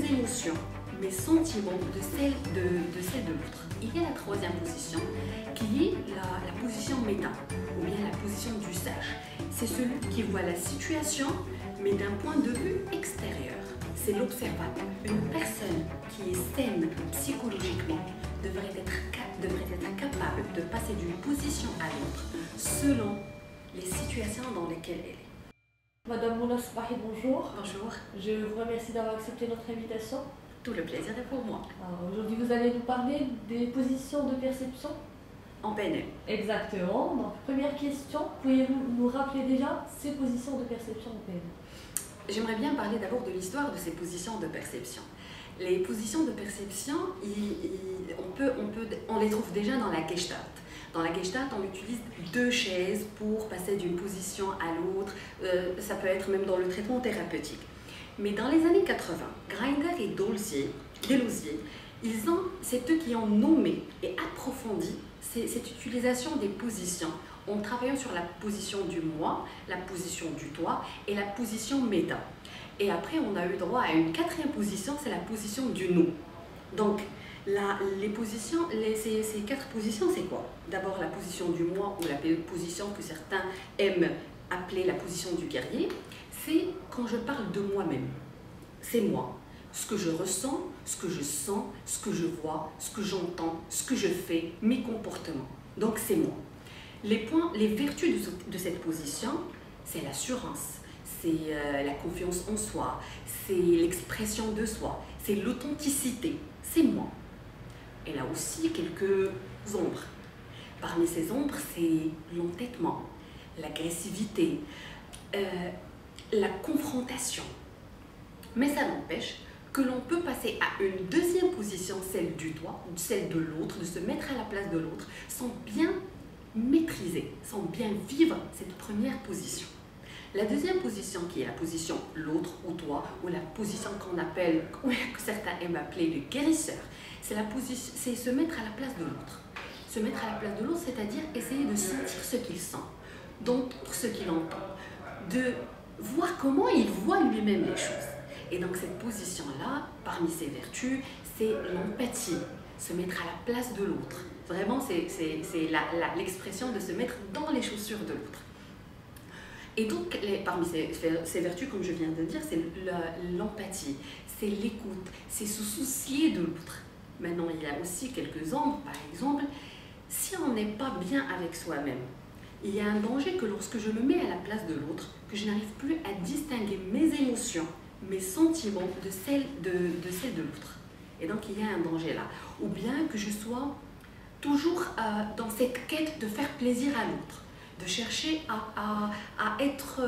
mes émotions, mes sentiments de celle de l'autre. Il y a la troisième position qui est la position méta, ou bien la position du sage. C'est celui qui voit la situation, mais d'un point de vue extérieur. C'est l'observateur. Une personne qui est saine psychologiquement devrait être capable de passer d'une position à l'autre selon les situations dans lesquelles elle est. Madame Mouna Sbahi, bonjour. Bonjour. Je vous remercie d'avoir accepté notre invitation. Tout le plaisir est pour moi. Aujourd'hui, vous allez nous parler des positions de perception. En PNL. Exactement. Donc, première question, pourriez-vous nous rappeler déjà ces positions de perception en PNL? J'aimerais bien parler d'abord de l'histoire de ces positions de perception. Les positions de perception, on les trouve déjà dans la Gestalt. Dans la Gestalt, on utilise deux chaises pour passer d'une position à l'autre. Ça peut être même dans le traitement thérapeutique. Mais dans les années 80, Grinder et Delosier, c'est eux qui ont nommé et approfondi cette utilisation des positions en travaillant sur la position du moi, la position du toi et la position méta. Et après, on a eu droit à une quatrième position, c'est la position du nous. Donc, ces quatre positions, c'est quoi? D'abord, la position du moi ou la position que certains aiment appeler la position du guerrier. C'est quand je parle de moi-même. C'est moi. Ce que je ressens, ce que je sens, ce que je vois, ce que j'entends, ce que je fais, mes comportements. Donc, c'est moi. Les vertus de cette position, c'est l'assurance, c'est la confiance en soi, c'est l'expression de soi, c'est l'authenticité, c'est moi. Elle a aussi quelques ombres. Parmi ces ombres, c'est l'entêtement, l'agressivité, la confrontation. Mais ça n'empêche que l'on peut passer à une deuxième position, celle du toi, celle de l'autre, de se mettre à la place de l'autre, sans bien maîtriser, sans bien vivre cette première position. La deuxième position, qui est la position l'autre ou toi, ou la position que certains aiment appeler le guérisseur, c'est se mettre à la place de l'autre. Se mettre à la place de l'autre, c'est-à-dire essayer de sentir ce qu'il sent, d'entendre ce qu'il entend, de voir comment il voit lui-même les choses. Et donc cette position-là, parmi ses vertus, c'est l'empathie, se mettre à la place de l'autre. Vraiment, c'est l'expression de se mettre dans les chaussures de l'autre. Et donc, parmi ces vertus, comme je viens de dire, c'est l'empathie, c'est l'écoute, c'est se soucier de l'autre. Maintenant, il y a aussi quelques ombres, par exemple, si on n'est pas bien avec soi-même, il y a un danger que lorsque je me mets à la place de l'autre, que je n'arrive plus à distinguer mes émotions, mes sentiments de celles de l'autre. Et donc, il y a un danger là. Ou bien que je sois toujours dans cette quête de faire plaisir à l'autre, de chercher à être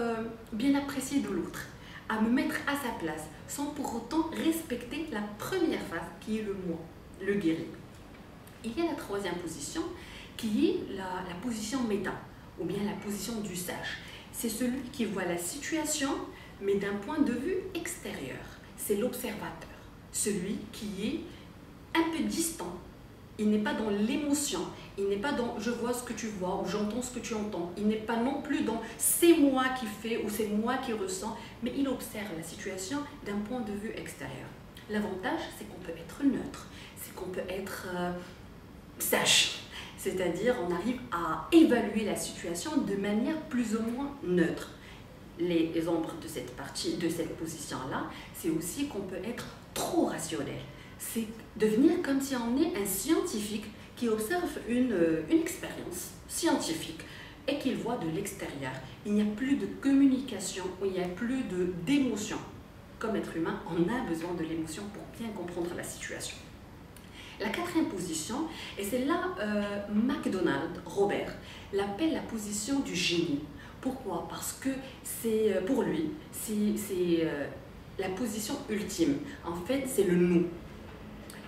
bien apprécié de l'autre, à me mettre à sa place, sans pour autant respecter la première phase qui est le moi, le guerrier. Il y a la troisième position qui est la position méta, ou bien la position du sage. C'est celui qui voit la situation, mais d'un point de vue extérieur. C'est l'observateur, celui qui est un peu distant. Il n'est pas dans l'émotion, il n'est pas dans je vois ce que tu vois ou j'entends ce que tu entends. Il n'est pas non plus dans c'est moi qui fais ou c'est moi qui ressens, mais il observe la situation d'un point de vue extérieur. L'avantage, c'est qu'on peut être neutre, c'est qu'on peut être sage, c'est-à-dire on arrive à évaluer la situation de manière plus ou moins neutre. Les ombres de cette position-là, c'est aussi qu'on peut être trop rationnel. C'est devenir comme si on est un scientifique qui observe une expérience scientifique et qu'il voit de l'extérieur. Il n'y a plus de communication, il n'y a plus d'émotion. Comme être humain, on a besoin de l'émotion pour bien comprendre la situation. La quatrième position, et c'est là McDonald, Robert, l'appelle la position du génie. Pourquoi? Parce que pour lui, c'est la position ultime. En fait, c'est le nous.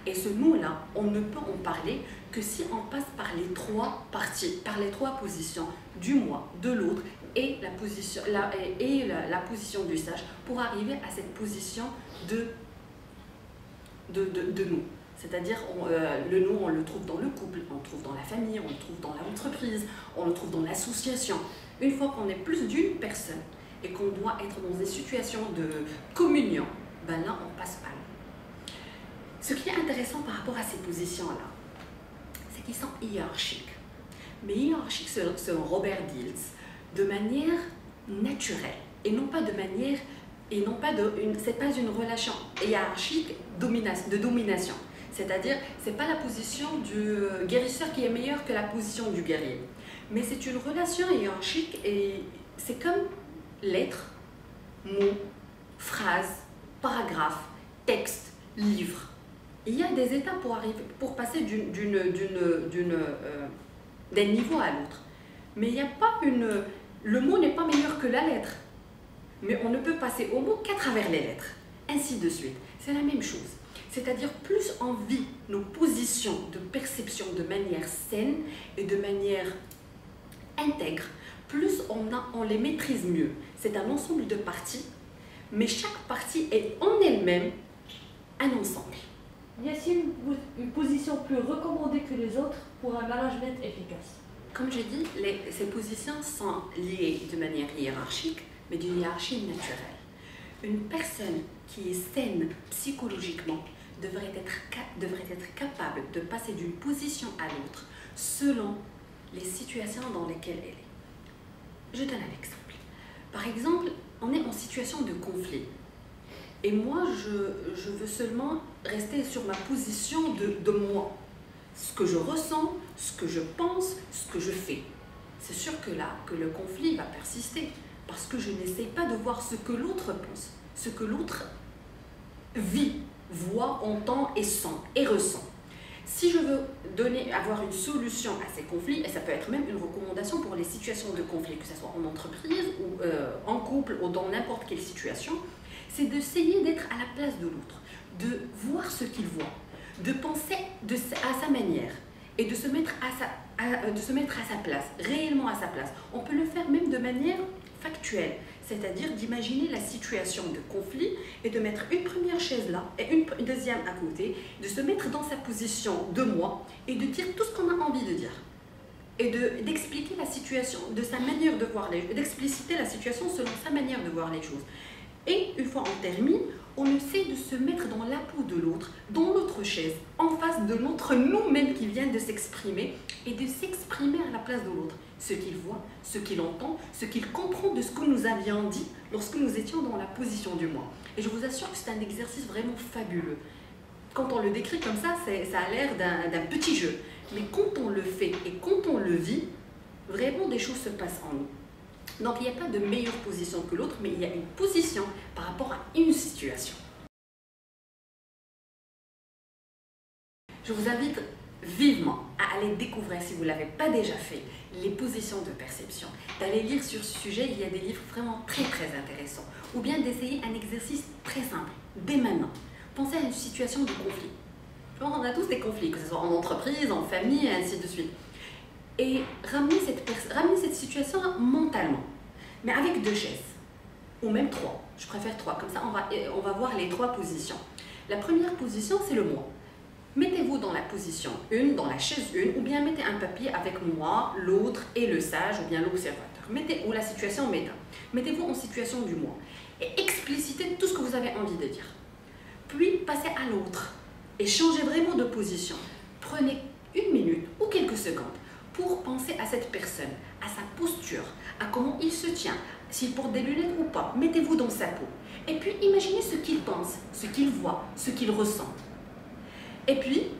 Et ce nous-là, on ne peut en parler que si on passe par les trois parties, par les trois positions du moi, de l'autre et la position du sage pour arriver à cette position de nous. C'est-à-dire, le nous, on le trouve dans le couple, on le trouve dans la famille, on le trouve dans l'entreprise, on le trouve dans l'association. Une fois qu'on est plus d'une personne et qu'on doit être dans des situations de communion, ben là, on passe pas Ce qui est intéressant par rapport à ces positions-là, c'est qu'ils sont hiérarchiques. Mais hiérarchiques selon Robert Dilts, de manière naturelle, et non pas de manière, c'est pas une relation hiérarchique de domination. C'est-à-dire, c'est pas la position du guérisseur qui est meilleure que la position du guerrier. Mais c'est une relation hiérarchique et c'est comme lettres, mots, phrases, paragraphes, textes, livres. Il y a des étapes pour passer d'un niveau à l'autre. Mais il n'y a pas le mot n'est pas meilleur que la lettre. Mais on ne peut passer au mot qu'à travers les lettres. Ainsi de suite. C'est la même chose. C'est-à-dire, plus on vit nos positions de perception de manière saine et de manière intègre, plus on les maîtrise mieux. C'est un ensemble de parties, mais chaque partie est en elle-même un ensemble. Y a-t-il une position plus recommandée que les autres pour un management efficace? Comme je dis, ces positions sont liées de manière hiérarchique, mais d'une hiérarchie naturelle. Une personne qui est saine psychologiquement devrait être capable de passer d'une position à l'autre selon les situations dans lesquelles elle est. Je donne un exemple. Par exemple, on est en situation de conflit. Et moi, je veux seulement rester sur ma position de moi. Ce que je ressens, ce que je pense, ce que je fais. C'est sûr que là, que le conflit va persister. Parce que je n'essaie pas de voir ce que l'autre pense, ce que l'autre vit, voit, entend et sent et ressent. Si je veux avoir une solution à ces conflits, et ça peut être même une recommandation pour les situations de conflit, que ce soit en entreprise ou en couple ou dans n'importe quelle situation, c'est d'essayer d'être à la place de l'autre, de voir ce qu'il voit, de penser à sa manière et de se mettre à sa place, réellement à sa place. On peut le faire même de manière factuelle, c'est-à-dire d'imaginer la situation de conflit et de mettre une première chaise là et une deuxième à côté, de se mettre dans sa position de moi et de dire tout ce qu'on a envie de dire. Et d'expliquer la situation, de sa manière de voir les choses, d'expliciter la situation selon sa manière de voir les choses. Et une fois on termine, on essaie de se mettre dans la peau de l'autre, dans l'autre chaise, en face de l'autre nous-mêmes qui vient de s'exprimer et de s'exprimer à la place de l'autre. Ce qu'il voit, ce qu'il entend, ce qu'il comprend de ce que nous avions dit lorsque nous étions dans la position du moi. Et je vous assure que c'est un exercice vraiment fabuleux. Quand on le décrit comme ça a l'air d'un petit jeu. Mais quand on le fait et quand on le vit, vraiment des choses se passent en nous. Donc il n'y a pas de meilleure position que l'autre, mais il y a une position par rapport à une situation. Je vous invite vivement à aller découvrir, si vous ne l'avez pas déjà fait, les positions de perception, d'aller lire sur ce sujet. Il y a des livres vraiment très intéressants, ou bien d'essayer un exercice très simple, dès maintenant. Pensez à une situation de conflit. On a tous des conflits, que ce soit en entreprise, en famille, et ainsi de suite. Et ramener cette situation mentalement, mais avec 2 chaises, ou même 3. Je préfère 3, comme ça on va voir les 3 positions. La première position, c'est le moi. Mettez-vous dans la position 1, dans la chaise 1, ou bien mettez un papier avec moi, l'autre et le sage, ou bien l'observateur. Ou la situation méta. Mettez-vous en situation du moi et explicitez tout ce que vous avez envie de dire. Puis passez à l'autre et changez vraiment de position. Prenez 1 minute ou quelques secondes pour penser à cette personne, à sa posture, à comment il se tient, s'il porte des lunettes ou pas. Mettez-vous dans sa peau. Et puis imaginez ce qu'il pense, ce qu'il voit, ce qu'il ressent. Et puis,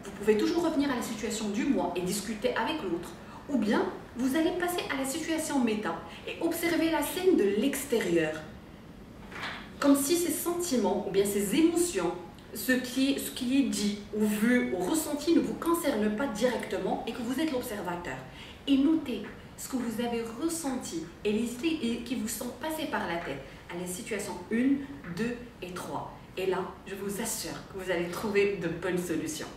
vous pouvez toujours revenir à la situation du moi et discuter avec l'autre. Ou bien, vous allez passer à la situation méta et observer la scène de l'extérieur. Comme si ces sentiments ou bien ces émotions, ce qui est dit ou vu ou ressenti ne vous concerne pas directement et que vous êtes l'observateur. Et notez ce que vous avez ressenti et les idées qui vous sont passées par la tête à la situation 1, 2 et 3. Et là, je vous assure que vous allez trouver de bonnes solutions.